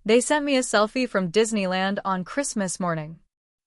They sent me a selfie from Disneyland on Christmas morning.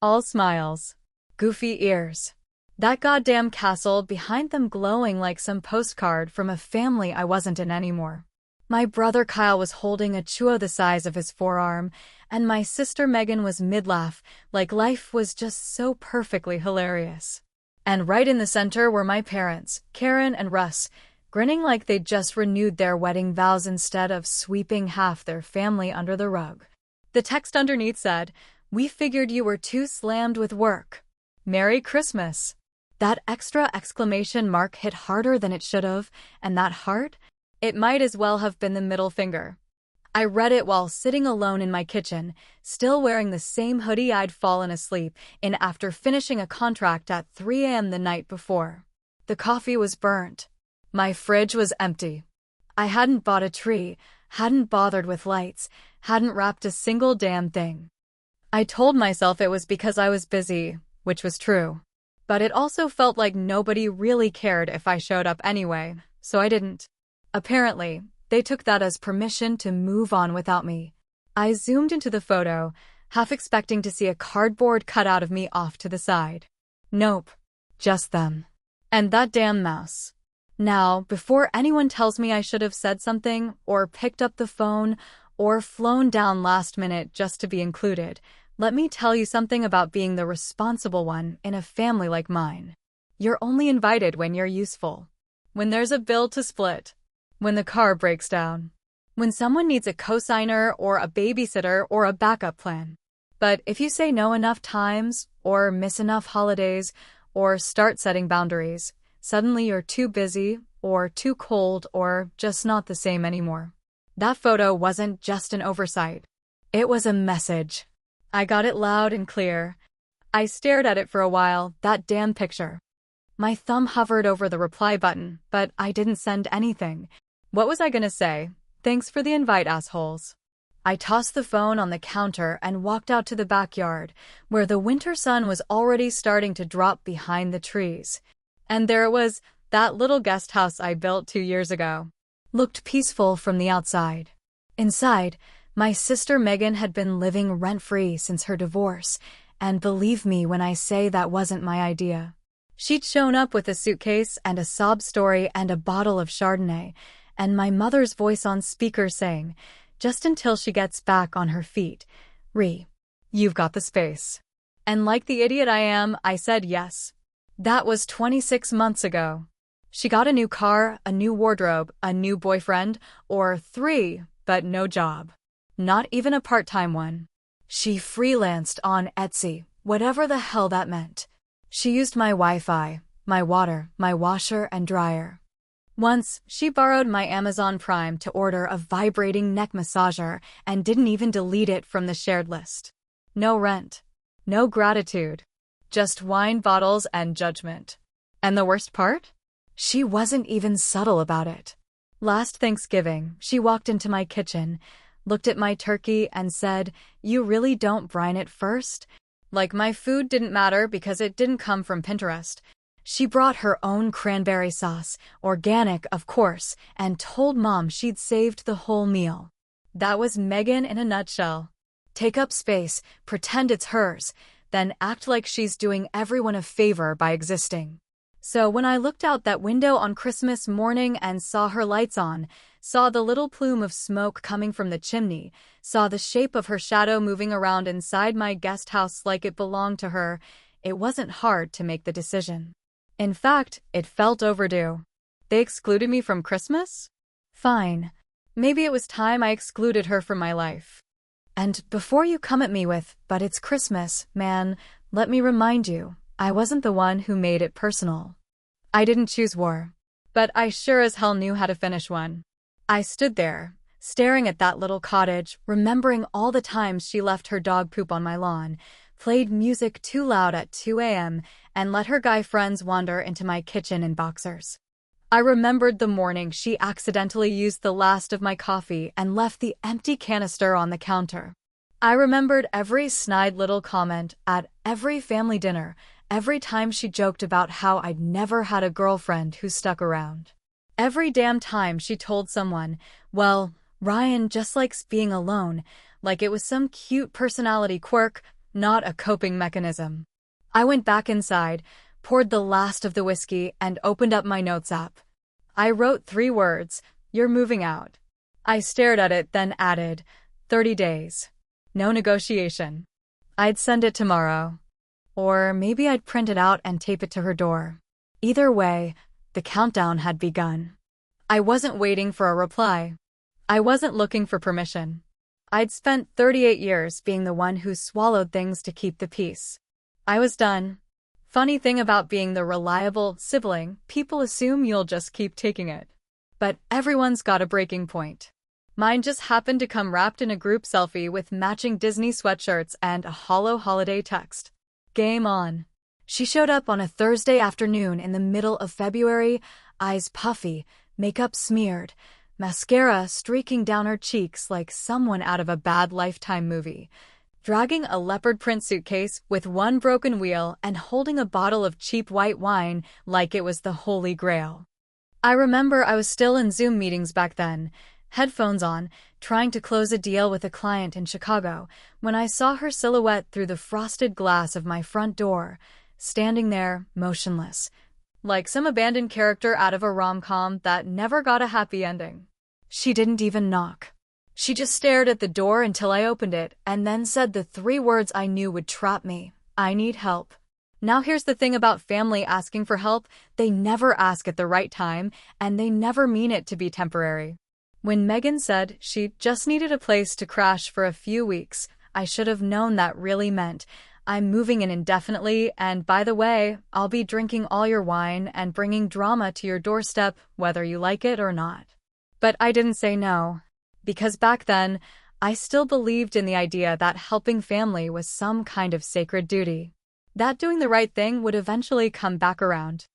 All smiles. Goofy ears. That goddamn castle behind them glowing like some postcard from a family I wasn't in anymore. My brother Kyle was holding a chew the size of his forearm, and my sister Megan was mid-laugh, like life was just so perfectly hilarious. And right in the center were my parents, Karen and Russ, grinning like they'd just renewed their wedding vows instead of sweeping half their family under the rug. The text underneath said, "We figured you were too slammed with work. Merry Christmas." That extra exclamation mark hit harder than it should have, and that heart? It might as well have been the middle finger. I read it while sitting alone in my kitchen, still wearing the same hoodie I'd fallen asleep in after finishing a contract at 3 a.m. the night before. The coffee was burnt. My fridge was empty. I hadn't bought a tree, hadn't bothered with lights, hadn't wrapped a single damn thing. I told myself it was because I was busy, which was true. But it also felt like nobody really cared if I showed up anyway, so I didn't. Apparently, they took that as permission to move on without me. I zoomed into the photo, half expecting to see a cardboard cutout of me off to the side. Nope. Just them. And that damn mouse. Now, before anyone tells me I should have said something, or picked up the phone, or flown down last minute just to be included, let me tell you something about being the responsible one in a family like mine. You're only invited when you're useful. When there's a bill to split. When the car breaks down. When someone needs a cosigner or a babysitter or a backup plan. But if you say no enough times, or miss enough holidays, or start setting boundaries, suddenly you're too busy, or too cold, or just not the same anymore. That photo wasn't just an oversight. It was a message. I got it loud and clear. I stared at it for a while, that damn picture. My thumb hovered over the reply button, but I didn't send anything. What was I gonna say? Thanks for the invite, assholes. I tossed the phone on the counter and walked out to the backyard, where the winter sun was already starting to drop behind the trees. And there it was, that little guest house I built 2 years ago. Looked peaceful from the outside. Inside, my sister Megan had been living rent-free since her divorce, and believe me when I say that wasn't my idea. She'd shown up with a suitcase and a sob story and a bottle of Chardonnay, and my mother's voice on speaker saying, just until she gets back on her feet, you've got the space. And like the idiot I am, I said yes. That was 26 months ago. She got a new car, a new wardrobe, a new boyfriend, or 3, but no job. Not even a part-time one. She freelanced on Etsy, whatever the hell that meant. She used my Wi-Fi, my water, my washer and dryer. Once, she borrowed my Amazon Prime to order a vibrating neck massager and didn't even delete it from the shared list. No rent. No gratitude. Just wine bottles and judgment. And the worst part? She wasn't even subtle about it. Last Thanksgiving, she walked into my kitchen, looked at my turkey and said, "You really don't brine it first?" Like my food didn't matter because it didn't come from Pinterest. She brought her own cranberry sauce, organic of course, and told Mom she'd saved the whole meal. That was Megan in a nutshell. Take up space, pretend it's hers, then act like she's doing everyone a favor by existing. So when I looked out that window on Christmas morning and saw her lights on, saw the little plume of smoke coming from the chimney, saw the shape of her shadow moving around inside my guest house like it belonged to her, it wasn't hard to make the decision. In fact, it felt overdue. They excluded me from Christmas? Fine. Maybe it was time I excluded her from my life. And before you come at me with, "But it's Christmas, man," let me remind you, I wasn't the one who made it personal. I didn't choose war. But I sure as hell knew how to finish one. I stood there, staring at that little cottage, remembering all the times she left her dog poop on my lawn, played music too loud at 2 a.m., and let her guy friends wander into my kitchen in boxers. I remembered the morning she accidentally used the last of my coffee and left the empty canister on the counter. I remembered every snide little comment at every family dinner, every time she joked about how I'd never had a girlfriend who stuck around. Every damn time she told someone, "Well, Ryan just likes being alone," like it was some cute personality quirk, not a coping mechanism. I went back inside, poured the last of the whiskey, and opened up my notes app. I wrote 3 words, "You're moving out." I stared at it, then added, 30 days. No negotiation. I'd send it tomorrow. Or maybe I'd print it out and tape it to her door. Either way, the countdown had begun. I wasn't waiting for a reply. I wasn't looking for permission. I'd spent 38 years being the one who swallowed things to keep the peace. I was done. Funny thing about being the reliable sibling, people assume you'll just keep taking it. But everyone's got a breaking point. Mine just happened to come wrapped in a group selfie with matching Disney sweatshirts and a hollow holiday text. Game on. She showed up on a Thursday afternoon in the middle of February, eyes puffy, makeup smeared, mascara streaking down her cheeks like someone out of a bad Lifetime movie, dragging a leopard print suitcase with one broken wheel and holding a bottle of cheap white wine like it was the Holy Grail. I remember I was still in Zoom meetings back then, headphones on, trying to close a deal with a client in Chicago, when I saw her silhouette through the frosted glass of my front door, standing there, motionless, like some abandoned character out of a rom-com that never got a happy ending. She didn't even knock. She just stared at the door until I opened it, and then said the 3 words I knew would trap me: I need help. Now here's the thing about family asking for help: they never ask at the right time, and they never mean it to be temporary. When Megan said she just needed a place to crash for a few weeks, I should have known that really meant, I'm moving in indefinitely, and by the way, I'll be drinking all your wine and bringing drama to your doorstep, whether you like it or not. But I didn't say no, because back then, I still believed in the idea that helping family was some kind of sacred duty. That doing the right thing would eventually come back around.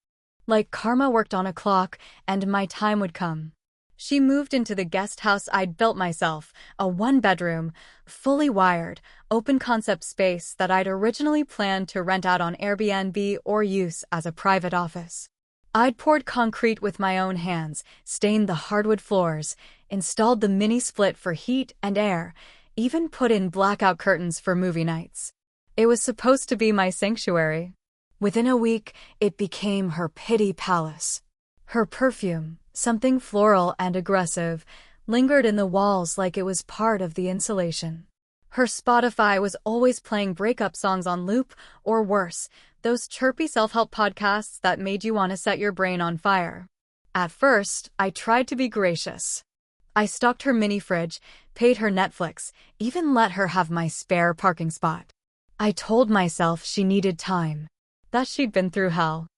Like karma worked on a clock, and my time would come. She moved into the guest house I'd built myself, a 1-bedroom, fully wired, open-concept space that I'd originally planned to rent out on Airbnb or use as a private office. I'd poured concrete with my own hands, stained the hardwood floors, installed the mini-split for heat and air, even put in blackout curtains for movie nights. It was supposed to be my sanctuary. Within a week, it became her pity palace. Her perfume, something floral and aggressive, lingered in the walls like it was part of the insulation. Her Spotify was always playing breakup songs on loop, or worse, those chirpy self-help podcasts that made you want to set your brain on fire. At first, I tried to be gracious. I stocked her mini fridge, paid her Netflix, even let her have my spare parking spot. I told myself she needed time, that she'd been through hell.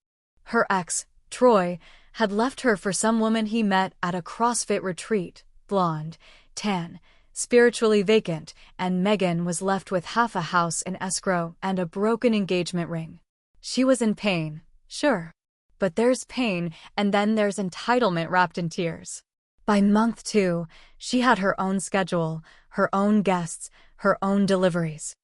Her ex, Troy, had left her for some woman he met at a CrossFit retreat, blonde, tan, spiritually vacant, and Megan was left with half a house in escrow and a broken engagement ring. She was in pain, sure. But there's pain, and then there's entitlement wrapped in tears. By month 2, she had her own schedule, her own guests, her own deliveries.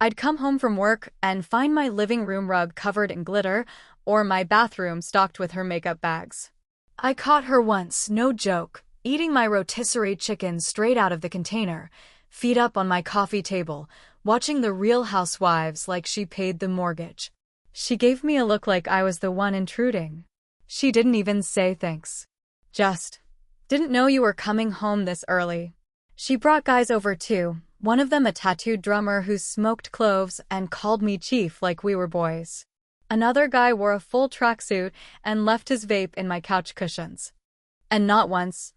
I'd come home from work and find my living room rug covered in glitter, or my bathroom stocked with her makeup bags. I caught her once, no joke, eating my rotisserie chicken straight out of the container, feet up on my coffee table, watching The Real Housewives like she paid the mortgage. She gave me a look like I was the one intruding. She didn't even say thanks. Just, didn't know you were coming home this early. She brought guys over too, one of them a tattooed drummer who smoked cloves and called me chief like we were boys. Another guy wore a full tracksuit and left his vape in my couch cushions. And not once,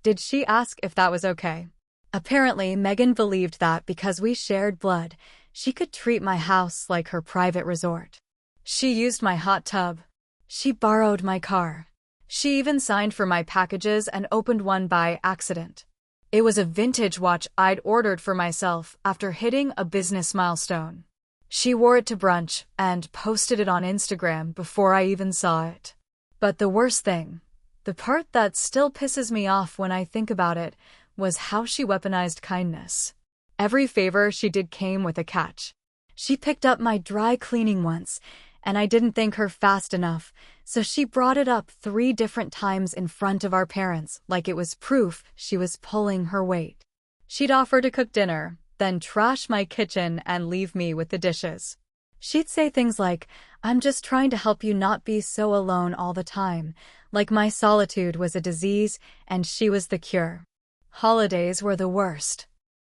did she ask if that was okay. Apparently, Megan believed that because we shared blood, she could treat my house like her private resort. She used my hot tub. She borrowed my car. She even signed for my packages and opened one by accident. It was a vintage watch I'd ordered for myself after hitting a business milestone. She wore it to brunch and posted it on Instagram before I even saw it. But the worst thing, the part that still pisses me off when I think about it, was how she weaponized kindness. Every favor she did came with a catch. She picked up my dry cleaning once, and I didn't thank her fast enough, so she brought it up 3 different times in front of our parents like it was proof she was pulling her weight. She'd offer to cook dinner, then trash my kitchen and leave me with the dishes. She'd say things like, "I'm just trying to help you not be so alone all the time," like my solitude was a disease and she was the cure. Holidays were the worst.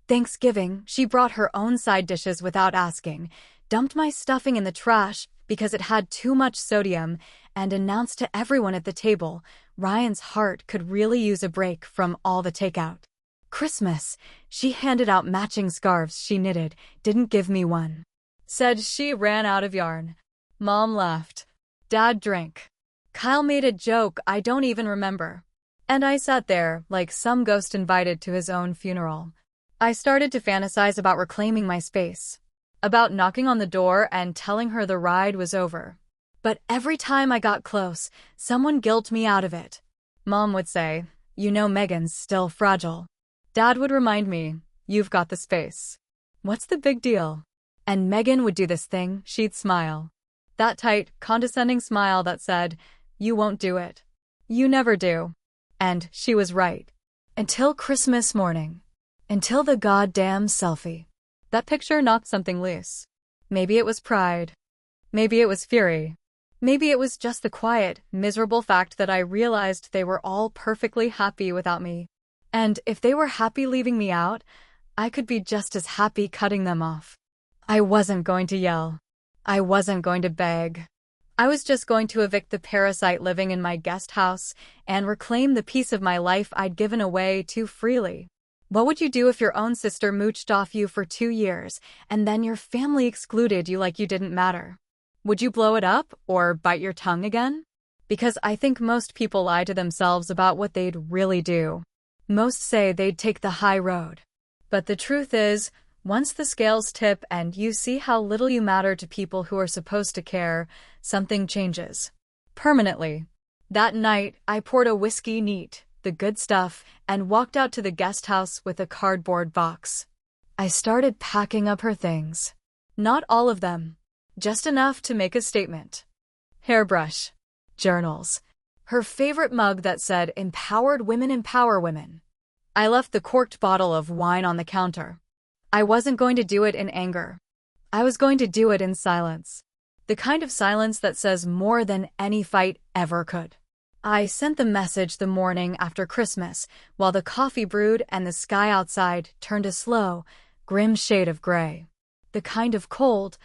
Thanksgiving, she brought her own side dishes without asking, dumped my stuffing in the trash because it had too much sodium, and announced to everyone at the table, Ryan's heart could really use a break from all the takeout. Christmas, she handed out matching scarves she knitted, didn't give me one. Said she ran out of yarn. Mom laughed. Dad drank. Kyle made a joke I don't even remember. And I sat there like some ghost invited to his own funeral. I started to fantasize about reclaiming my space, about knocking on the door and telling her the ride was over. But every time I got close, someone guilted me out of it. Mom would say, "You know Megan's still fragile." Dad would remind me, "You've got the space. What's the big deal?" And Megan would do this thing, she'd smile. That tight, condescending smile that said, "You won't do it. You never do." And she was right. Until Christmas morning. Until the goddamn selfie. That picture knocked something loose. Maybe it was pride. Maybe it was fury. Maybe it was just the quiet, miserable fact that I realized they were all perfectly happy without me. And if they were happy leaving me out, I could be just as happy cutting them off. I wasn't going to yell. I wasn't going to beg. I was just going to evict the parasite living in my guest house and reclaim the piece of my life I'd given away too freely. What would you do if your own sister mooched off you for 2 years and then your family excluded you like you didn't matter? Would you blow it up or bite your tongue again? Because I think most people lie to themselves about what they'd really do. Most say they'd take the high road. But the truth is, once the scales tip and you see how little you matter to people who are supposed to care, something changes. Permanently. That night, I poured a whiskey neat, the good stuff, and walked out to the guest house with a cardboard box. I started packing up her things. Not all of them. Just enough to make a statement. Hairbrush. Journals. Her favorite mug that said, "Empowered women empower women." I left the corked bottle of wine on the counter. I wasn't going to do it in anger. I was going to do it in silence. The kind of silence that says more than any fight ever could. I sent the message the morning after Christmas, while the coffee brewed and the sky outside turned a slow, grim shade of gray. The kind of cold,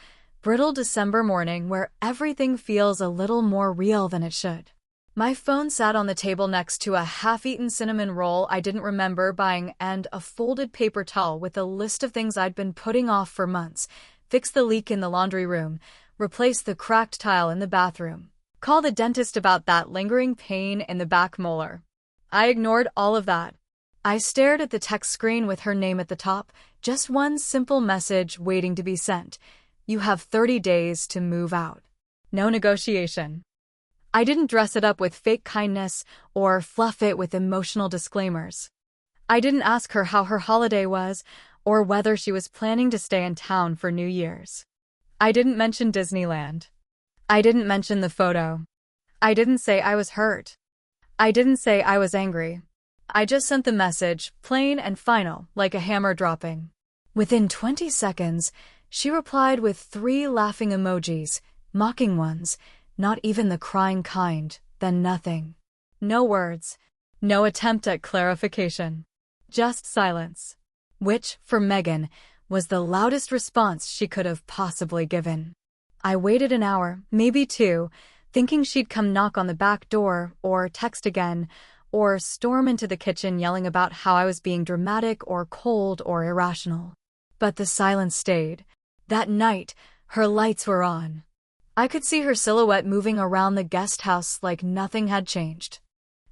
brittle December morning where everything feels a little more real than it should. My phone sat on the table next to a half-eaten cinnamon roll I didn't remember buying and a folded paper towel with a list of things I'd been putting off for months. Fix the leak in the laundry room, replace the cracked tile in the bathroom, call the dentist about that lingering pain in the back molar. I ignored all of that. I stared at the text screen with her name at the top, just one simple message waiting to be sent. You have 30 days to move out. No negotiation. I didn't dress it up with fake kindness or fluff it with emotional disclaimers. I didn't ask her how her holiday was or whether she was planning to stay in town for New Year's. I didn't mention Disneyland. I didn't mention the photo. I didn't say I was hurt. I didn't say I was angry. I just sent the message, plain and final, like a hammer dropping. Within 20 seconds, she replied with 3 laughing emojis, mocking ones, not even the crying kind, then nothing. No words. No attempt at clarification. Just silence. Which, for Megan, was the loudest response she could have possibly given. I waited an hour, maybe 2, thinking she'd come knock on the back door, or text again, or storm into the kitchen yelling about how I was being dramatic or cold or irrational. But the silence stayed. That night, her lights were on. I could see her silhouette moving around the guest house like nothing had changed.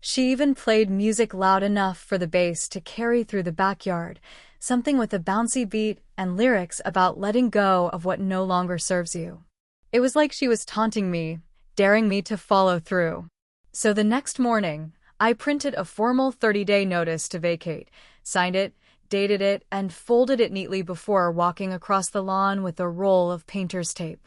She even played music loud enough for the bass to carry through the backyard, something with a bouncy beat and lyrics about letting go of what no longer serves you. It was like she was taunting me, daring me to follow through. So the next morning, I printed a formal 30-day notice to vacate, signed it, dated it, and folded it neatly before walking across the lawn with a roll of painter's tape.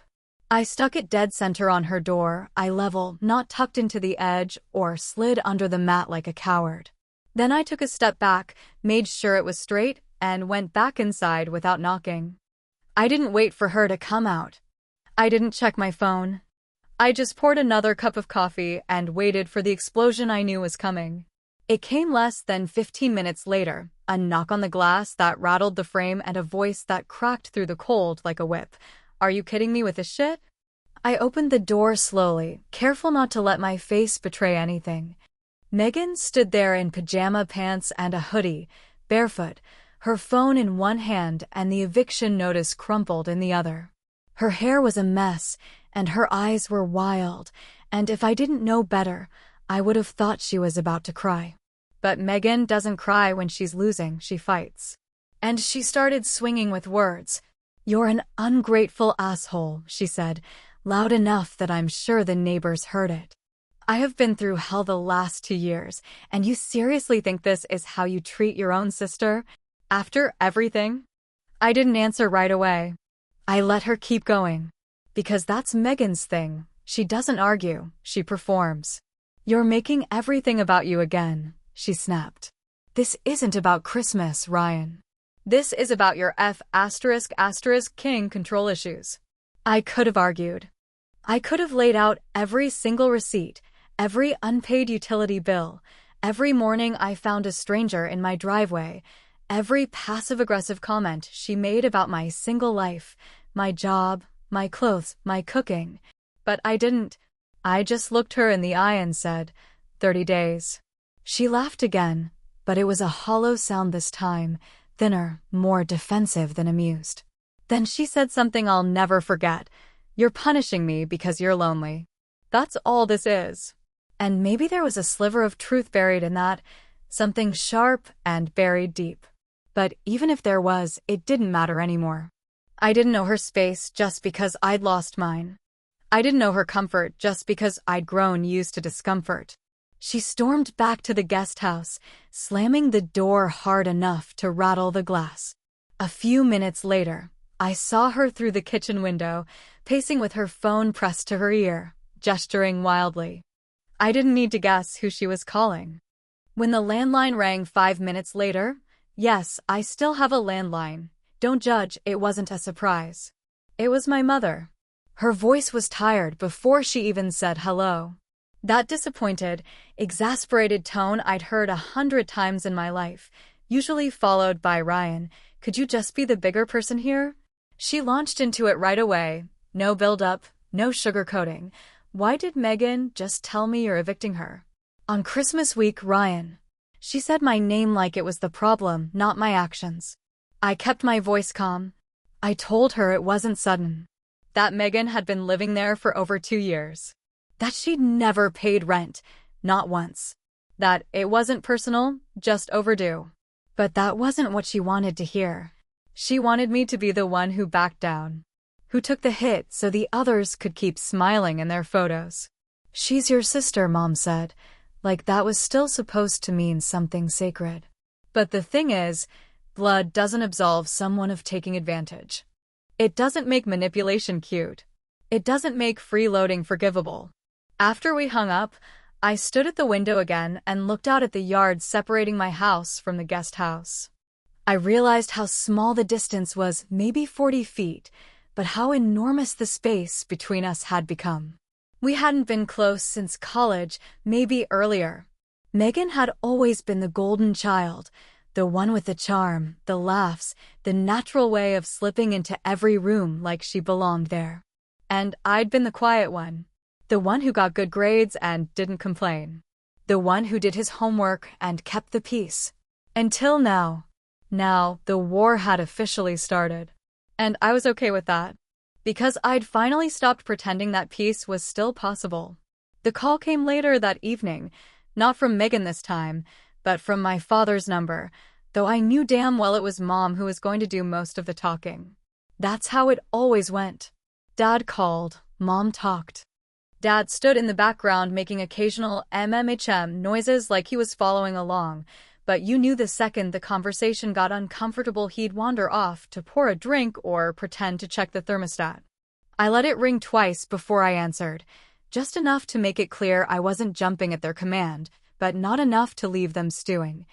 I stuck it dead center on her door, eye level, not tucked into the edge or slid under the mat like a coward. Then I took a step back, made sure it was straight, and went back inside without knocking. I didn't wait for her to come out. I didn't check my phone. I just poured another cup of coffee and waited for the explosion I knew was coming. It came less than 15 minutes later, a knock on the glass that rattled the frame and a voice that cracked through the cold like a whip. "Are you kidding me with this shit?" I opened the door slowly, careful not to let my face betray anything. Megan stood there in pajama pants and a hoodie, barefoot, her phone in one hand and the eviction notice crumpled in the other. Her hair was a mess, and her eyes were wild, and if I didn't know better, I would have thought she was about to cry. But Megan doesn't cry when she's losing, she fights. And she started swinging with words. "You're an ungrateful asshole," she said, loud enough that I'm sure the neighbors heard it. "I have been through hell the last 2 years, and you seriously think this is how you treat your own sister? After everything?" I didn't answer right away. I let her keep going. Because that's Megan's thing. She doesn't argue, she performs. "You're making everything about you again," she snapped. "This isn't about Christmas, Ryan. This is about your ****king control issues." I could have argued. I could have laid out every single receipt, every unpaid utility bill, every morning I found a stranger in my driveway, every passive-aggressive comment she made about my single life, my job, my clothes, my cooking. But I didn't. I just looked her in the eye and said, 30 days. She laughed again, but it was a hollow sound this time, thinner, more defensive than amused. Then she said something I'll never forget. "You're punishing me because you're lonely. That's all this is." And maybe there was a sliver of truth buried in that, something sharp and buried deep. But even if there was, it didn't matter anymore. I didn't know her space just because I'd lost mine. I didn't know her comfort just because I'd grown used to discomfort. She stormed back to the guest house, slamming the door hard enough to rattle the glass. A few minutes later, I saw her through the kitchen window, pacing with her phone pressed to her ear, gesturing wildly. I didn't need to guess who she was calling. When the landline rang 5 minutes later, yes, I still have a landline. Don't judge, it wasn't a surprise. It was my mother. Her voice was tired before she even said hello. That disappointed, exasperated tone I'd heard 100 times in my life, usually followed by "Ryan, could you just be the bigger person here?" She launched into it right away. No build-up, no sugarcoating. "Why did Megan just tell me you're evicting her? On Christmas week, Ryan." She said my name like it was the problem, not my actions. I kept my voice calm. I told her it wasn't sudden. That Megan had been living there for over 2 years. That she'd never paid rent, not once. That it wasn't personal, just overdue. But that wasn't what she wanted to hear. She wanted me to be the one who backed down, who took the hit so the others could keep smiling in their photos. "She's your sister," Mom said, like that was still supposed to mean something sacred. But the thing is, blood doesn't absolve someone of taking advantage. It doesn't make manipulation cute. It doesn't make freeloading forgivable. After we hung up, I stood at the window again and looked out at the yard separating my house from the guest house. I realized how small the distance was, maybe 40 feet, but how enormous the space between us had become. We hadn't been close since college, maybe earlier. Megan had always been the golden child, the one with the charm, the laughs, the natural way of slipping into every room like she belonged there. And I'd been the quiet one, the one who got good grades and didn't complain, the one who did his homework and kept the peace. Until now. Now, the war had officially started. And I was okay with that. Because I'd finally stopped pretending that peace was still possible. The call came later that evening, not from Megan this time, but from my father's number, though I knew damn well it was Mom who was going to do most of the talking. That's how it always went. Dad called, Mom talked. Dad stood in the background making occasional noises like he was following along, but you knew the second the conversation got uncomfortable he'd wander off to pour a drink or pretend to check the thermostat. I let it ring twice before I answered, just enough to make it clear I wasn't jumping at their command, but not enough to leave them stewing.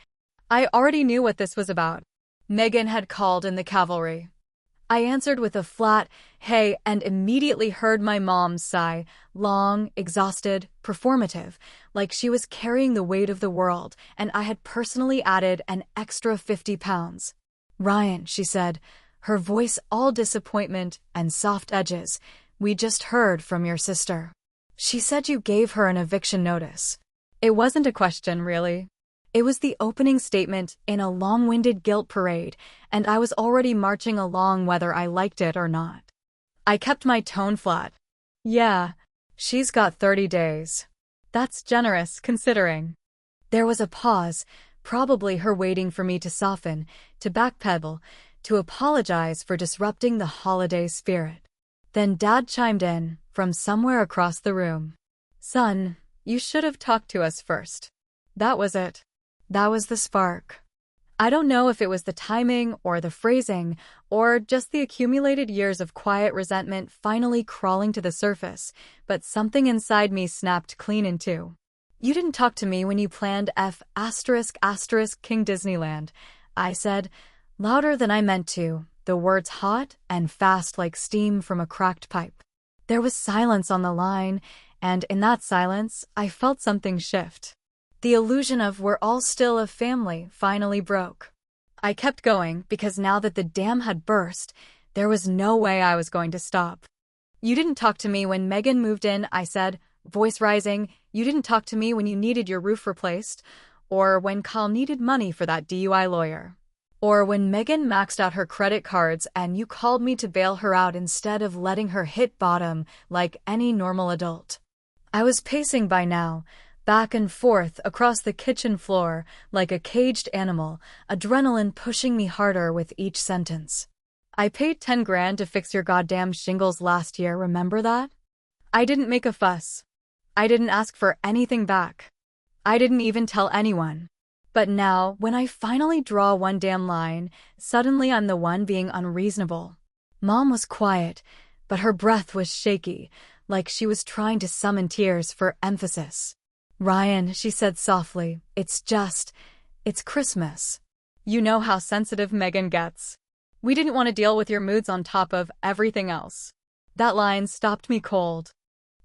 I already knew what this was about. Megan had called in the cavalry. I answered with a flat, "Hey," and immediately heard my mom's sigh, long, exhausted, performative, like she was carrying the weight of the world, and I had personally added an extra 50 pounds. "Ryan," she said, her voice all disappointment and soft edges, "we just heard from your sister. She said you gave her an eviction notice." It wasn't a question, really. It was the opening statement in a long-winded guilt parade, and I was already marching along whether I liked it or not. I kept my tone flat. "Yeah, she's got 30 days. That's generous, considering." There was a pause, probably her waiting for me to soften, to backpedal, to apologize for disrupting the holiday spirit. Then Dad chimed in, from somewhere across the room. "Son, you should have talked to us first." That was it. That was the spark. I don't know if it was the timing or the phrasing or just the accumulated years of quiet resentment finally crawling to the surface, but something inside me snapped clean in two. "You didn't talk to me when you planned King Disneyland," I said, louder than I meant to, the words hot and fast like steam from a cracked pipe. There was silence on the line, and in that silence, I felt something shift. The illusion of we're all still a family finally broke. I kept going because now that the dam had burst, there was no way I was going to stop. "You didn't talk to me when Megan moved in," I said, voice rising. "You didn't talk to me when you needed your roof replaced, or when Kyle needed money for that DUI lawyer, or when Megan maxed out her credit cards and you called me to bail her out instead of letting her hit bottom like any normal adult." I was pacing by now, back and forth across the kitchen floor like a caged animal, adrenaline pushing me harder with each sentence. "I paid 10 grand to fix your goddamn shingles last year, remember that? I didn't make a fuss. I didn't ask for anything back. I didn't even tell anyone. But now, when I finally draw one damn line, suddenly I'm the one being unreasonable." Mom was quiet, but her breath was shaky, like she was trying to summon tears for emphasis. "Ryan," she said softly, it's Christmas. You know how sensitive Megan gets. We didn't want to deal with your moods on top of everything else." That line stopped me cold.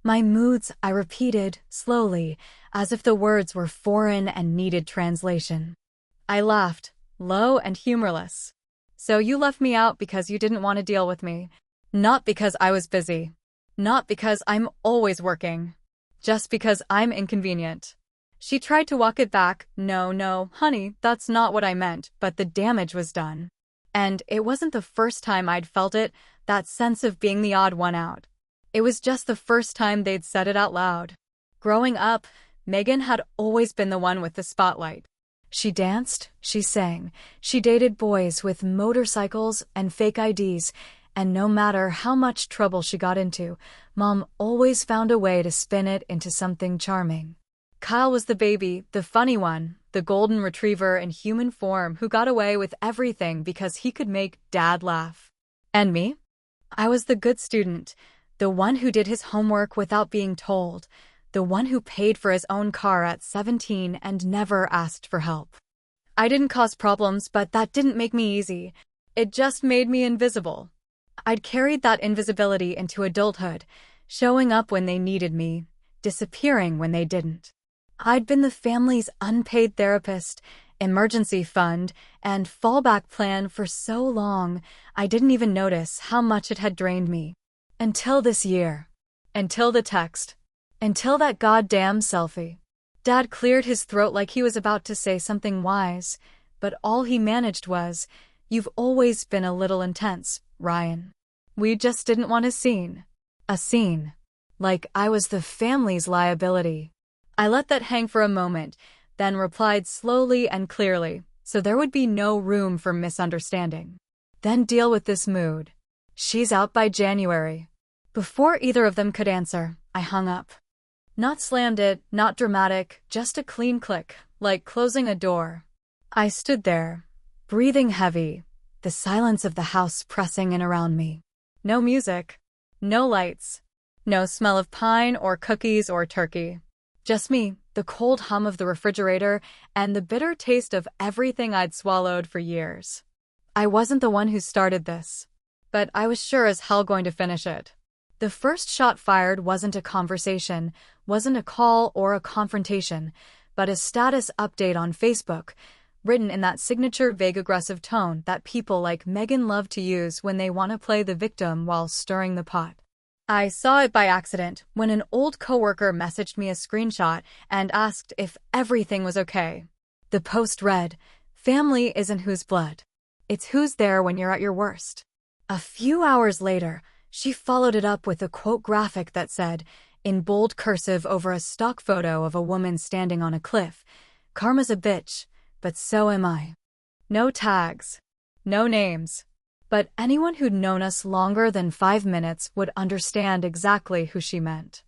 "My moods," I repeated, slowly, as if the words were foreign and needed translation. I laughed, low and humorless. "So you left me out because you didn't want to deal with me. Not because I was busy. Not because I'm always working. Just because I'm inconvenient." She tried to walk it back. No, honey, that's not what I meant, but the damage was done. And it wasn't the first time I'd felt it, that sense of being the odd one out. It was just the first time they'd said it out loud. Growing up, Megan had always been the one with the spotlight. She danced, she sang, she dated boys with motorcycles and fake IDs, and no matter how much trouble she got into, Mom always found a way to spin it into something charming. Kyle was the baby, the funny one, the golden retriever in human form who got away with everything because he could make Dad laugh. And me? I was the good student, the one who did his homework without being told, the one who paid for his own car at 17 and never asked for help. I didn't cause problems, but that didn't make me easy. It just made me invisible. I'd carried that invisibility into adulthood, showing up when they needed me, disappearing when they didn't. I'd been the family's unpaid therapist, emergency fund, and fallback plan for so long, I didn't even notice how much it had drained me. Until this year. Until the text. Until that goddamn selfie. Dad cleared his throat like he was about to say something wise, but all he managed was, "You've always been a little intense, Ryan. We just didn't want a scene." A scene. Like I was the family's liability. I let that hang for a moment, then replied slowly and clearly, so there would be no room for misunderstanding. "Then deal with this mood. She's out by January." Before either of them could answer, I hung up. Not slammed it, not dramatic, just a clean click, like closing a door. I stood there, breathing heavy, the silence of the house pressing in around me. No music. No lights. No smell of pine or cookies or turkey. Just me, the cold hum of the refrigerator, and the bitter taste of everything I'd swallowed for years. I wasn't the one who started this, but I was sure as hell going to finish it. The first shot fired wasn't a conversation, wasn't a call or a confrontation, but a status update on Facebook, written in that signature vague aggressive tone that people like Megan love to use when they want to play the victim while stirring the pot. I saw it by accident when an old coworker messaged me a screenshot and asked if everything was okay. The post read, "Family isn't who's blood. It's who's there when you're at your worst." A few hours later, she followed it up with a quote graphic that said, in bold cursive over a stock photo of a woman standing on a cliff, "Karma's a bitch, but so am I." No tags. No names. But anyone who'd known us longer than 5 minutes would understand exactly who she meant.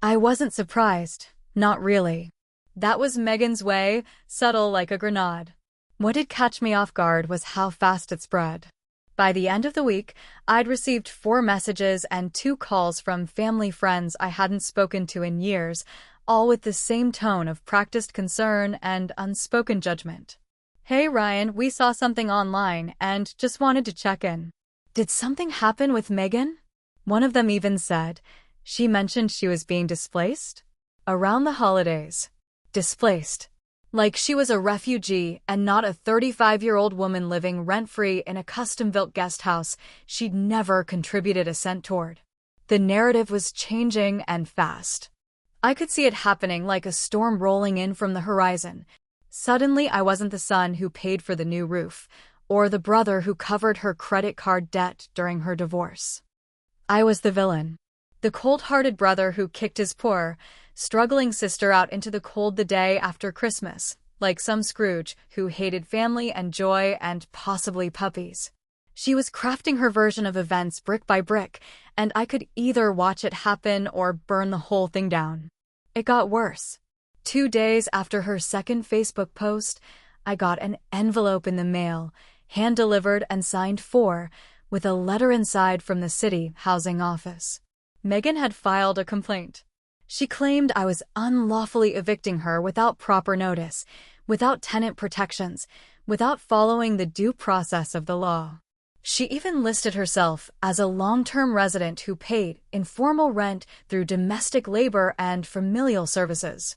I wasn't surprised. Not really. That was Megan's way, subtle like a grenade. What did catch me off guard was how fast it spread. By the end of the week, I'd received 4 messages and 2 calls from family friends I hadn't spoken to in years, all with the same tone of practiced concern and unspoken judgment. "Hey Ryan, we saw something online and just wanted to check in. Did something happen with Megan?" One of them even said, "She mentioned she was being displaced?" Around the holidays. Displaced. Like she was a refugee and not a 35-year-old woman living rent-free in a custom-built guest house she'd never contributed a cent toward. The narrative was changing and fast. I could see it happening like a storm rolling in from the horizon. Suddenly, I wasn't the son who paid for the new roof, or the brother who covered her credit card debt during her divorce. I was the villain. The cold-hearted brother who kicked his poor, struggling sister out into the cold the day after Christmas, like some Scrooge who hated family and joy and possibly puppies. She was crafting her version of events brick by brick, and I could either watch it happen or burn the whole thing down. It got worse. 2 days after her second Facebook post, I got an envelope in the mail, hand-delivered and signed for, with a letter inside from the city housing office. Megan had filed a complaint. She claimed I was unlawfully evicting her without proper notice, without tenant protections, without following the due process of the law. She even listed herself as a long-term resident who paid informal rent through domestic labor and familial services.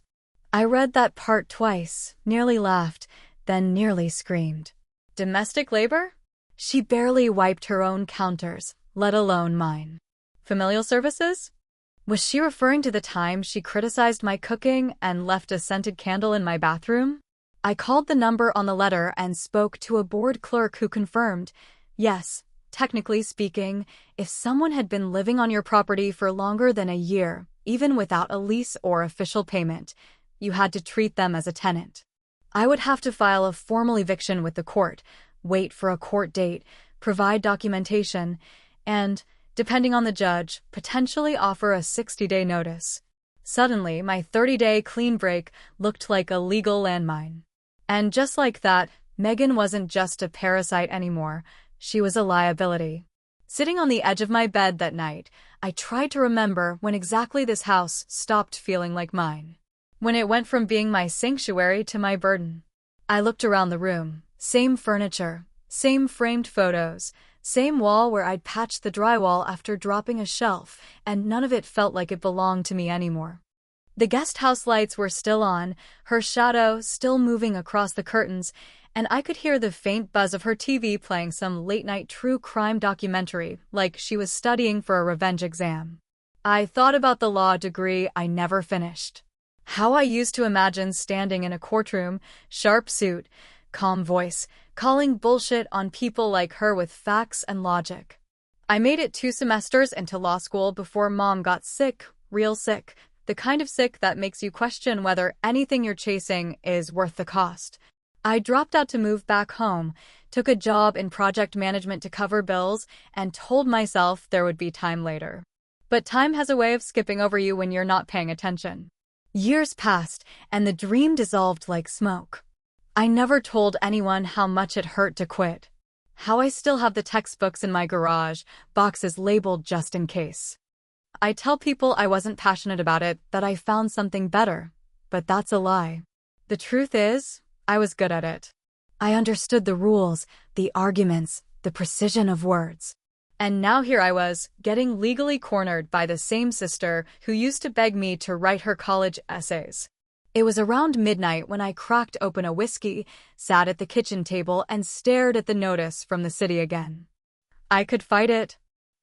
I read that part twice, nearly laughed, then nearly screamed. Domestic labor? She barely wiped her own counters, let alone mine. Familial services? Was she referring to the time she criticized my cooking and left a scented candle in my bathroom? I called the number on the letter and spoke to a board clerk who confirmed, yes, technically speaking, if someone had been living on your property for longer than a year, even without a lease or official payment, you had to treat them as a tenant. I would have to file a formal eviction with the court, wait for a court date, provide documentation, and, depending on the judge, potentially offer a 60-day notice. Suddenly, my 30-day clean break looked like a legal landmine. And just like that, Megan wasn't just a parasite anymore. She was a liability. Sitting on the edge of my bed that night, I tried to remember when exactly this house stopped feeling like mine. When it went from being my sanctuary to my burden. I looked around the room. Same furniture, same framed photos, same wall where I'd patched the drywall after dropping a shelf, and none of it felt like it belonged to me anymore. The guest house lights were still on, her shadow still moving across the curtains, and I could hear the faint buzz of her TV playing some late-night true crime documentary, like she was studying for a revenge exam. I thought about the law degree I never finished. How I used to imagine standing in a courtroom, sharp suit, calm voice, calling bullshit on people like her with facts and logic. I made it 2 semesters into law school before Mom got sick, real sick, the kind of sick that makes you question whether anything you're chasing is worth the cost. I dropped out to move back home, took a job in project management to cover bills, and told myself there would be time later. But time has a way of skipping over you when you're not paying attention. Years passed, and the dream dissolved like smoke. I never told anyone how much it hurt to quit. How I still have the textbooks in my garage, boxes labeled just in case. I tell people I wasn't passionate about it, that I found something better, but that's a lie. The truth is, I was good at it. I understood the rules, The arguments, the precision of words. And now here I was, getting legally cornered by the same sister who used to beg me to write her college essays. It was around midnight when I cracked open a whiskey, sat at the kitchen table, and stared at the notice from the city again. I could fight it.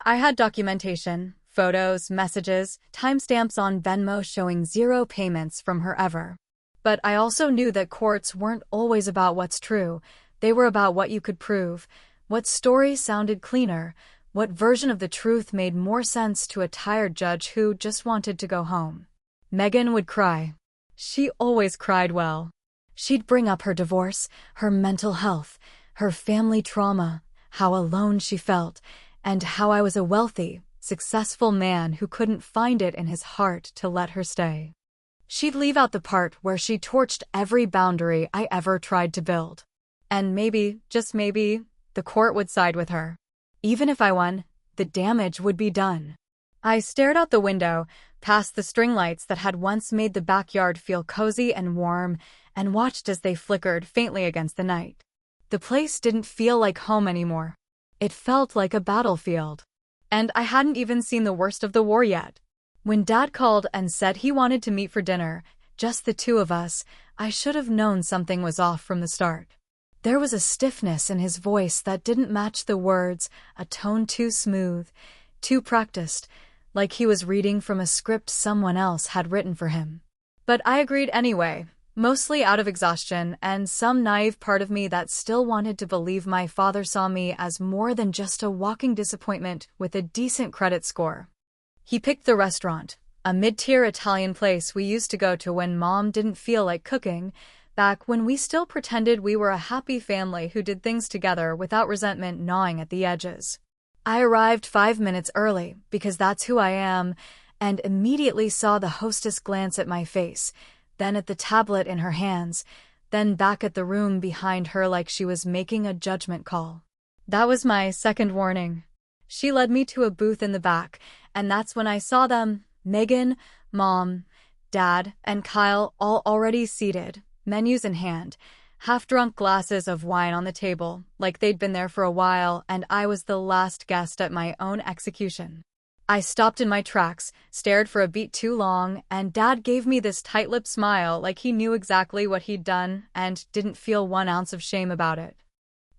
I had documentation, photos, messages, timestamps on Venmo showing 0 payments from her ever. But I also knew that courts weren't always about what's true. They were about what you could prove, what story sounded cleaner, what version of the truth made more sense to a tired judge who just wanted to go home. Megan would cry. She always cried well. She'd bring up her divorce, her mental health, her family trauma, how alone she felt, and how I was a wealthy, successful man who couldn't find it in his heart to let her stay. She'd leave out the part where she torched every boundary I ever tried to build. And maybe, just maybe, the court would side with her. Even if I won, the damage would be done. I stared out the window, past the string lights that had once made the backyard feel cozy and warm, and watched as they flickered faintly against the night. The place didn't feel like home anymore. It felt like a battlefield. And I hadn't even seen the worst of the war yet. When Dad called and said he wanted to meet for dinner, just the two of us, I should have known something was off from the start. There was a stiffness in his voice that didn't match the words, a tone too smooth, too practiced, like he was reading from a script someone else had written for him. But I agreed anyway, mostly out of exhaustion and some naive part of me that still wanted to believe my father saw me as more than just a walking disappointment with a decent credit score. He picked the restaurant, a mid-tier Italian place we used to go to when Mom didn't feel like cooking, back when we still pretended we were a happy family who did things together without resentment gnawing at the edges. I arrived 5 minutes early, because that's who I am, and immediately saw the hostess glance at my face, then at the tablet in her hands, then back at the room behind her like she was making a judgment call. That was my second warning. She led me to a booth in the back, and that's when I saw them, Megan, Mom, Dad, and Kyle all already seated, menus in hand, half-drunk glasses of wine on the table, like they'd been there for a while, and I was the last guest at my own execution. I stopped in my tracks, stared for a beat too long, and Dad gave me this tight-lipped smile like he knew exactly what he'd done and didn't feel 1 ounce of shame about it.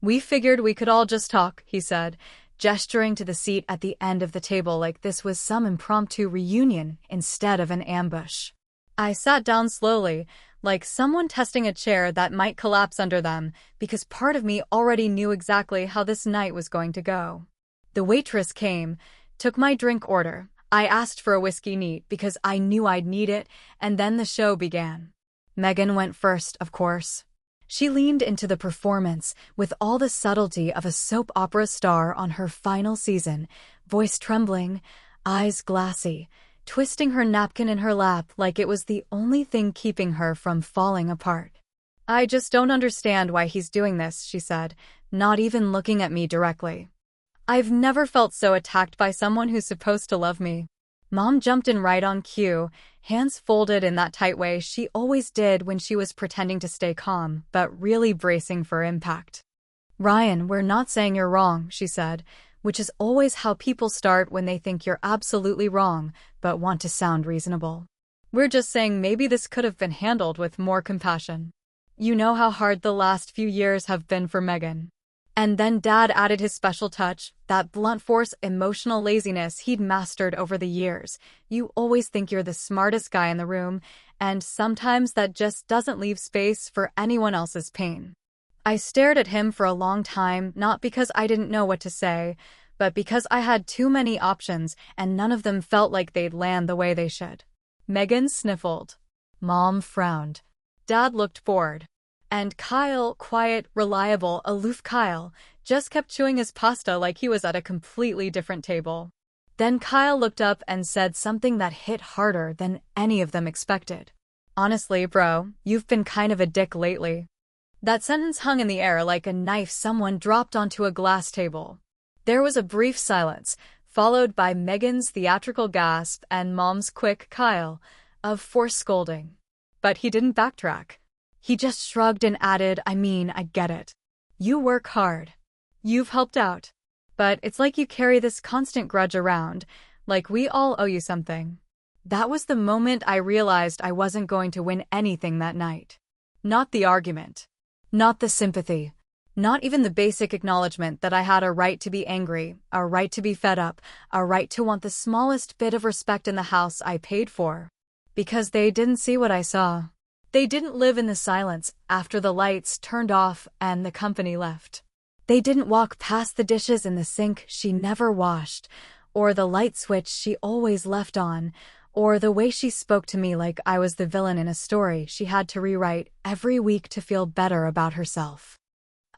"We figured we could all just talk," he said, gesturing to the seat at the end of the table like this was some impromptu reunion instead of an ambush. I sat down slowly, like someone testing a chair that might collapse under them, because part of me already knew exactly how this night was going to go. The waitress came, took my drink order. I asked for a whiskey neat because I knew I'd need it, and then the show began. Megan went first, of course. She leaned into the performance with all the subtlety of a soap opera star on her final season, voice trembling, eyes glassy, twisting her napkin in her lap like it was the only thing keeping her from falling apart. "I just don't understand why he's doing this," she said, not even looking at me directly. "I've never felt so attacked by someone who's supposed to love me." Mom jumped in right on cue, hands folded in that tight way she always did when she was pretending to stay calm, but really bracing for impact. "Ryan, we're not saying you're wrong," she said, which is always how people start when they think you're absolutely wrong, but want to sound reasonable. "We're just saying maybe this could have been handled with more compassion. You know how hard the last few years have been for Megan." And then Dad added his special touch, that blunt force emotional laziness he'd mastered over the years. You always think you're the smartest guy in the room, and sometimes that just doesn't leave space for anyone else's pain. I stared at him for a long time, not because I didn't know what to say, but because I had too many options and none of them felt like they'd land the way they should. Megan sniffled. Mom frowned. Dad looked bored. And Kyle, quiet, reliable, aloof Kyle, just kept chewing his pasta like he was at a completely different table. Then Kyle looked up and said something that hit harder than any of them expected. "Honestly, bro, you've been kind of a dick lately." That sentence hung in the air like a knife someone dropped onto a glass table. There was a brief silence, followed by Megan's theatrical gasp and Mom's quick Kyle of forced scolding. But he didn't backtrack. He just shrugged and added, "I mean, I get it. You work hard. You've helped out. But it's like you carry this constant grudge around, like we all owe you something. That was the moment I realized I wasn't going to win anything that night. Not the argument. Not the sympathy. Not even the basic acknowledgement that I had a right to be angry, a right to be fed up, a right to want the smallest bit of respect in the house I paid for. Because they didn't see what I saw. They didn't live in the silence after the lights turned off and the company left. They didn't walk past the dishes in the sink she never washed, or the light switch she always left on, or the way she spoke to me like I was the villain in a story she had to rewrite every week to feel better about herself.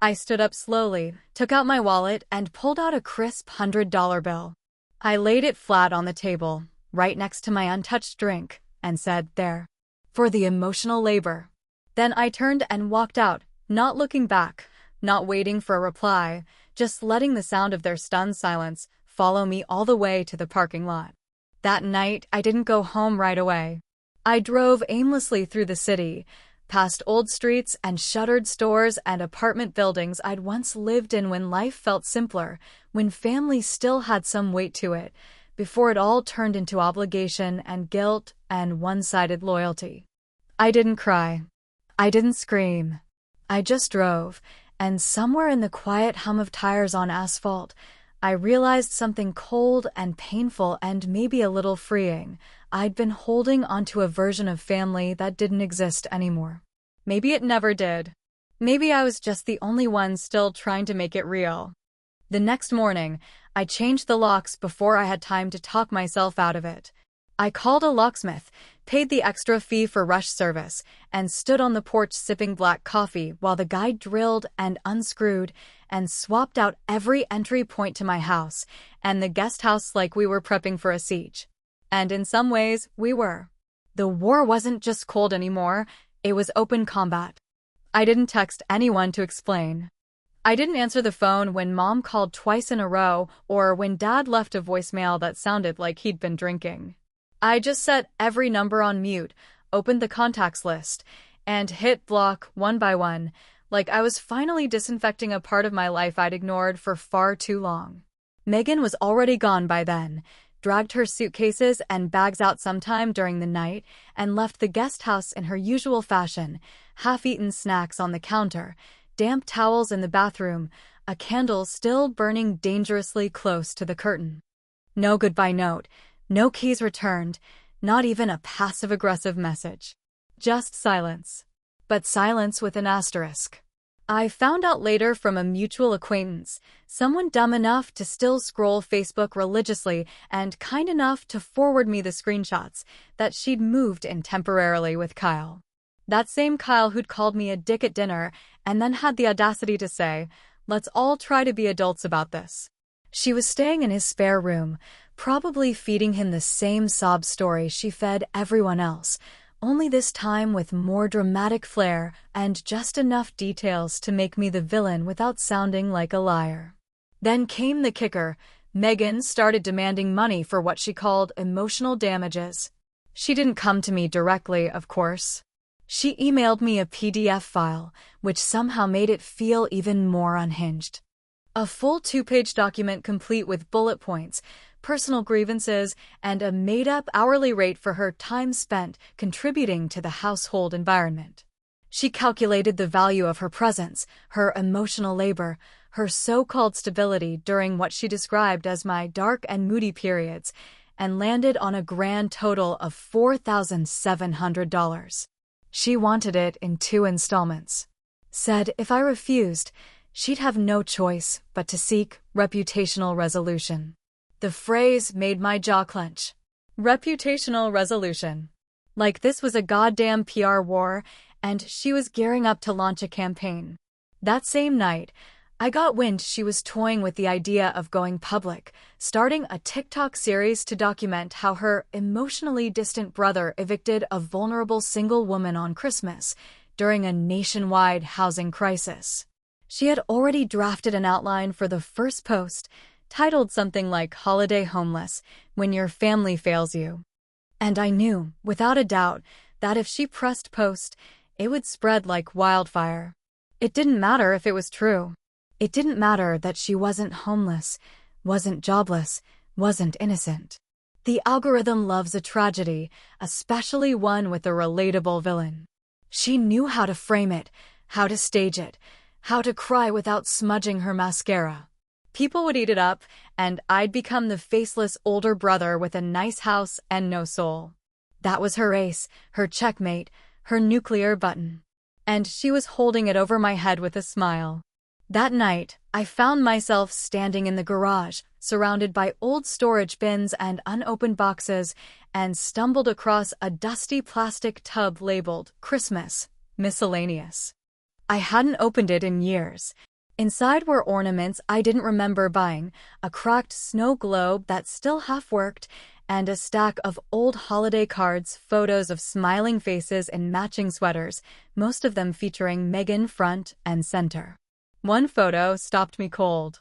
I stood up slowly, took out my wallet, and pulled out a crisp $100 bill. I laid it flat on the table, right next to my untouched drink, and said, "There. For the emotional labor." Then I turned and walked out, not looking back, not waiting for a reply, just letting the sound of their stunned silence follow me all the way to the parking lot. That night, I didn't go home right away. I drove aimlessly through the city, past old streets and shuttered stores and apartment buildings I'd once lived in when life felt simpler, when family still had some weight to it, before it all turned into obligation and guilt and one-sided loyalty. I didn't cry. I didn't scream. I just drove, and somewhere in the quiet hum of tires on asphalt, I realized something cold and painful and maybe a little freeing. I'd been holding onto a version of family that didn't exist anymore. Maybe it never did. Maybe I was just the only one still trying to make it real. The next morning, I changed the locks before I had time to talk myself out of it. I called a locksmith, paid the extra fee for rush service, and stood on the porch sipping black coffee while the guy drilled and unscrewed and swapped out every entry point to my house and the guest house like we were prepping for a siege. And in some ways, we were. The war wasn't just cold anymore, it was open combat. I didn't text anyone to explain. I didn't answer the phone when Mom called twice in a row or when Dad left a voicemail that sounded like he'd been drinking. I just set every number on mute, opened the contacts list, and hit block one by one, like I was finally disinfecting a part of my life I'd ignored for far too long. Megan was already gone by then, dragged her suitcases and bags out sometime during the night, and left the guest house in her usual fashion, half-eaten snacks on the counter, damp towels in the bathroom, a candle still burning dangerously close to the curtain. No goodbye note, no keys returned, not even a passive-aggressive message. Just silence. But silence with an asterisk. I found out later from a mutual acquaintance, someone dumb enough to still scroll Facebook religiously and kind enough to forward me the screenshots, that she'd moved in temporarily with Kyle. That same Kyle who'd called me a dick at dinner and then had the audacity to say, "Let's all try to be adults about this." She was staying in his spare room, probably feeding him the same sob story she fed everyone else, only this time with more dramatic flair and just enough details to make me the villain without sounding like a liar. Then came the kicker. Megan started demanding money for what she called emotional damages. She didn't come to me directly, of course. She emailed me a PDF file, which somehow made it feel even more unhinged. A full 2-page document complete with bullet points, personal grievances, and a made-up hourly rate for her time spent contributing to the household environment. She calculated the value of her presence, her emotional labor, her so-called stability during what she described as my dark and moody periods, and landed on a grand total of $4,700. She wanted it in 2 installments. Said if I refused, she'd have no choice but to seek reputational resolution. The phrase made my jaw clench. Reputational resolution. Like this was a goddamn PR war, and she was gearing up to launch a campaign. That same night, I got wind she was toying with the idea of going public, starting a TikTok series to document how her emotionally distant brother evicted a vulnerable single woman on Christmas during a nationwide housing crisis. She had already drafted an outline for the first post, titled something like "Holiday Homeless, When Your Family Fails You." And I knew, without a doubt, that if she pressed post, it would spread like wildfire. It didn't matter if it was true. It didn't matter that she wasn't homeless, wasn't jobless, wasn't innocent. The algorithm loves a tragedy, especially one with a relatable villain. She knew how to frame it, how to stage it, how to cry without smudging her mascara. People would eat it up, and I'd become the faceless older brother with a nice house and no soul. That was her ace, her checkmate, her nuclear button. And she was holding it over my head with a smile. That night, I found myself standing in the garage, surrounded by old storage bins and unopened boxes, and stumbled across a dusty plastic tub labeled Christmas, miscellaneous. I hadn't opened it in years. Inside were ornaments I didn't remember buying, a cracked snow globe that still half-worked, and a stack of old holiday cards, photos of smiling faces in matching sweaters, most of them featuring Meghan front and center. One photo stopped me cold.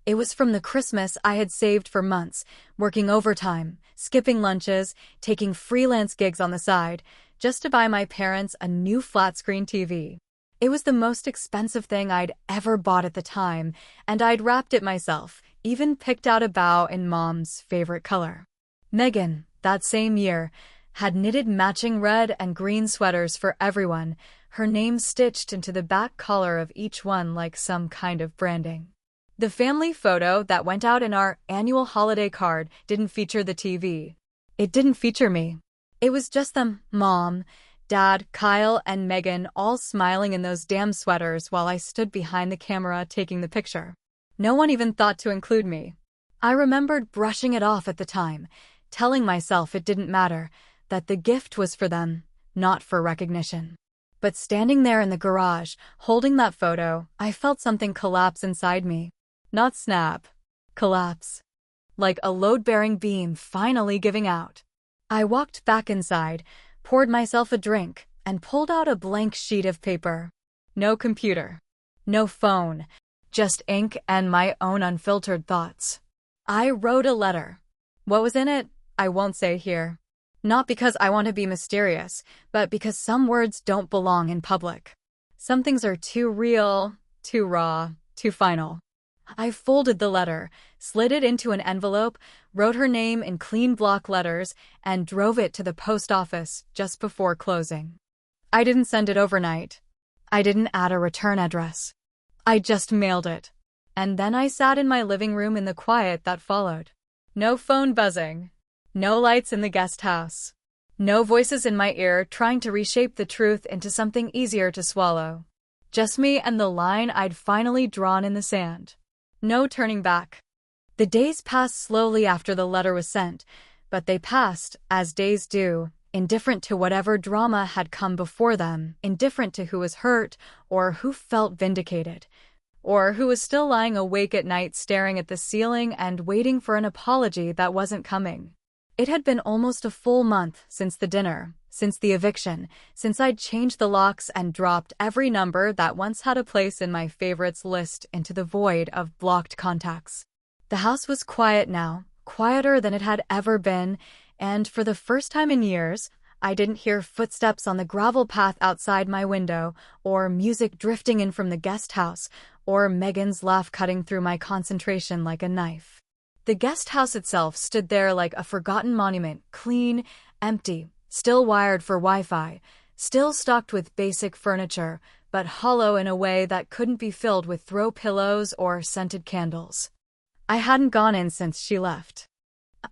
It was from the Christmas I had saved for months, working overtime, skipping lunches, taking freelance gigs on the side, just to buy my parents a new flat-screen TV. It was the most expensive thing I'd ever bought at the time, and I'd wrapped it myself, even picked out a bow in Mom's favorite color. Meghan, that same year, had knitted matching red and green sweaters for everyone, her name stitched into the back collar of each one like some kind of branding. The family photo that went out in our annual holiday card didn't feature the TV. It didn't feature me. It was just them, Mom, Dad, Kyle, and Meghan all smiling in those damn sweaters while I stood behind the camera taking the picture. No one even thought to include me. I remembered brushing it off at the time, telling myself it didn't matter, that the gift was for them, not for recognition. But standing there in the garage, holding that photo, I felt something collapse inside me. Not snap. Collapse. Like a load-bearing beam finally giving out. I walked back inside, poured myself a drink, and pulled out a blank sheet of paper. No computer. No phone. Just ink and my own unfiltered thoughts. I wrote a letter. What was in it, I won't say here. Not because I want to be mysterious, but because some words don't belong in public. Some things are too real, too raw, too final. I folded the letter, slid it into an envelope, wrote her name in clean block letters, and drove it to the post office just before closing. I didn't send it overnight. I didn't add a return address. I just mailed it. And then I sat in my living room in the quiet that followed. No phone buzzing. No lights in the guest house. No voices in my ear trying to reshape the truth into something easier to swallow. Just me and the line I'd finally drawn in the sand. No turning back. The days passed slowly after the letter was sent, but they passed, as days do, indifferent to whatever drama had come before them, indifferent to who was hurt, or who felt vindicated, or who was still lying awake at night staring at the ceiling and waiting for an apology that wasn't coming. It had been almost a full month since the dinner, since the eviction, since I'd changed the locks and dropped every number that once had a place in my favorites list into the void of blocked contacts. The house was quiet now, quieter than it had ever been, and for the first time in years, I didn't hear footsteps on the gravel path outside my window, or music drifting in from the guest house, or Meghan's laugh cutting through my concentration like a knife. The guest house itself stood there like a forgotten monument, clean, empty, still wired for Wi-Fi, still stocked with basic furniture, but hollow in a way that couldn't be filled with throw pillows or scented candles. I hadn't gone in since she left.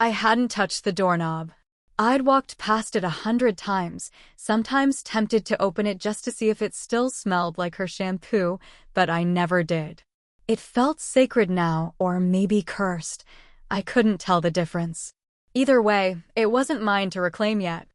I hadn't touched the doorknob. I'd walked past it 100 times, sometimes tempted to open it just to see if it still smelled like her shampoo, but I never did. It felt sacred now, or maybe cursed. I couldn't tell the difference. Either way, it wasn't mine to reclaim yet.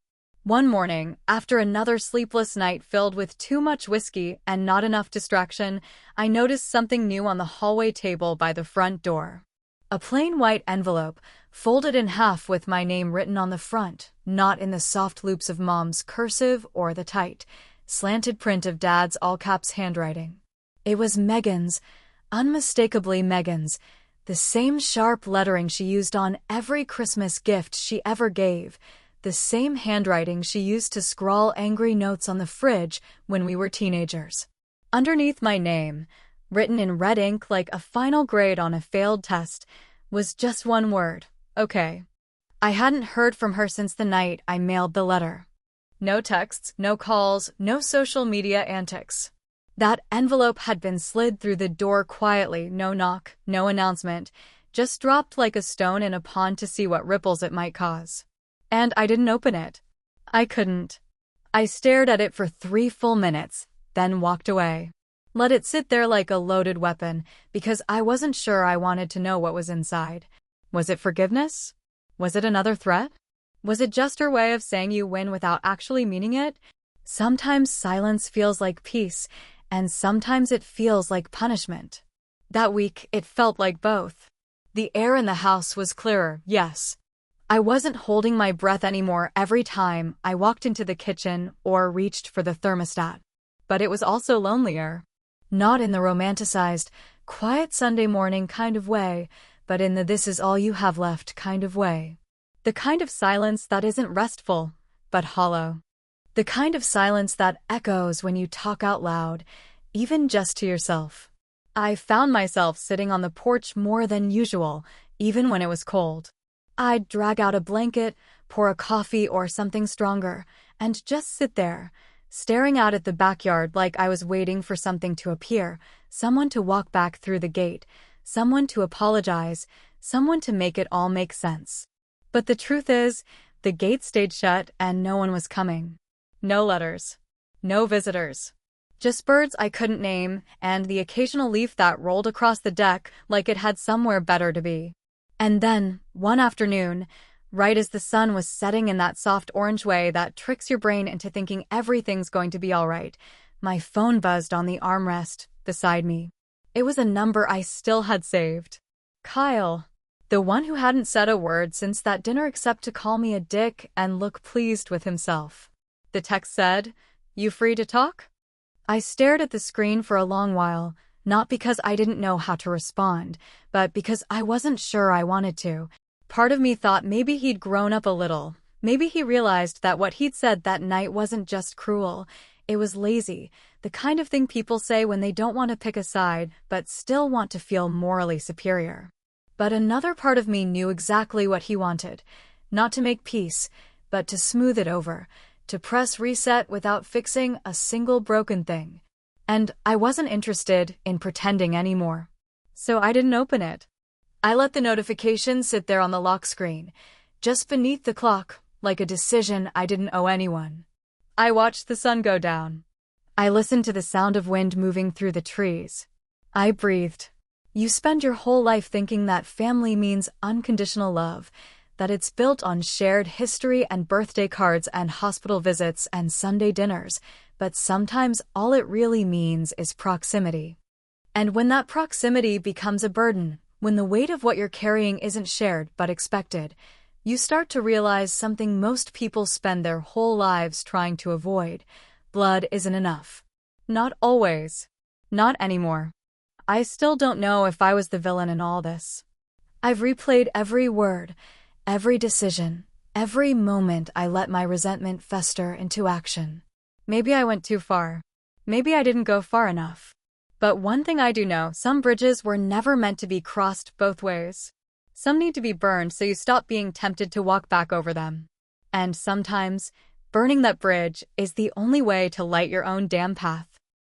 One morning, after another sleepless night filled with too much whiskey and not enough distraction, I noticed something new on the hallway table by the front door. A plain white envelope, folded in half with my name written on the front, not in the soft loops of Mom's cursive or the tight, slanted print of Dad's all-caps handwriting. It was Meghan's, unmistakably Meghan's, the same sharp lettering she used on every Christmas gift she ever gave, the same handwriting she used to scrawl angry notes on the fridge when we were teenagers. Underneath my name, written in red ink like a final grade on a failed test, was just one word: okay. I hadn't heard from her since the night I mailed the letter. No texts, no calls, no social media antics. That envelope had been slid through the door quietly, no knock, no announcement, just dropped like a stone in a pond to see what ripples it might cause. And I didn't open it. I couldn't. I stared at it for 3 full minutes, then walked away. Let it sit there like a loaded weapon, because I wasn't sure I wanted to know what was inside. Was it forgiveness? Was it another threat? Was it just her way of saying you win without actually meaning it? Sometimes silence feels like peace, and sometimes it feels like punishment. That week, it felt like both. The air in the house was clearer, yes. I wasn't holding my breath anymore every time I walked into the kitchen or reached for the thermostat. But it was also lonelier. Not in the romanticized, quiet Sunday morning kind of way, but in the this is all you have left kind of way. The kind of silence that isn't restful, but hollow. The kind of silence that echoes when you talk out loud, even just to yourself. I found myself sitting on the porch more than usual, even when it was cold. I'd drag out a blanket, pour a coffee or something stronger, and just sit there, staring out at the backyard like I was waiting for something to appear, someone to walk back through the gate, someone to apologize, someone to make it all make sense. But the truth is, the gate stayed shut and no one was coming. No letters. No visitors. Just birds I couldn't name and the occasional leaf that rolled across the deck like it had somewhere better to be. And then, one afternoon, right as the sun was setting in that soft orange way that tricks your brain into thinking everything's going to be all right, my phone buzzed on the armrest beside me. It was a number I still had saved. Kyle. The one who hadn't said a word since that dinner except to call me a dick and look pleased with himself. The text said, "You free to talk?" I stared at the screen for a long while, not because I didn't know how to respond, but because I wasn't sure I wanted to. Part of me thought maybe he'd grown up a little. Maybe he realized that what he'd said that night wasn't just cruel. It was lazy, the kind of thing people say when they don't want to pick a side, but still want to feel morally superior. But another part of me knew exactly what he wanted. Not to make peace, but to smooth it over, to press reset without fixing a single broken thing. And I wasn't interested in pretending anymore. So I didn't open it. I let the notification sit there on the lock screen, just beneath the clock, like a decision I didn't owe anyone. I watched the sun go down. I listened to the sound of wind moving through the trees. I breathed. You spend your whole life thinking that family means unconditional love, that it's built on shared history and birthday cards and hospital visits and Sunday dinners, but sometimes all it really means is proximity. And when that proximity becomes a burden, when the weight of what you're carrying isn't shared but expected, you start to realize something most people spend their whole lives trying to avoid. Blood isn't enough. Not always. Not anymore. I still don't know if I was the villain in all this. I've replayed every word, every decision, every moment I let my resentment fester into action. Maybe I went too far. Maybe I didn't go far enough. But one thing I do know, some bridges were never meant to be crossed both ways. Some need to be burned so you stop being tempted to walk back over them. And sometimes, burning that bridge is the only way to light your own damn path.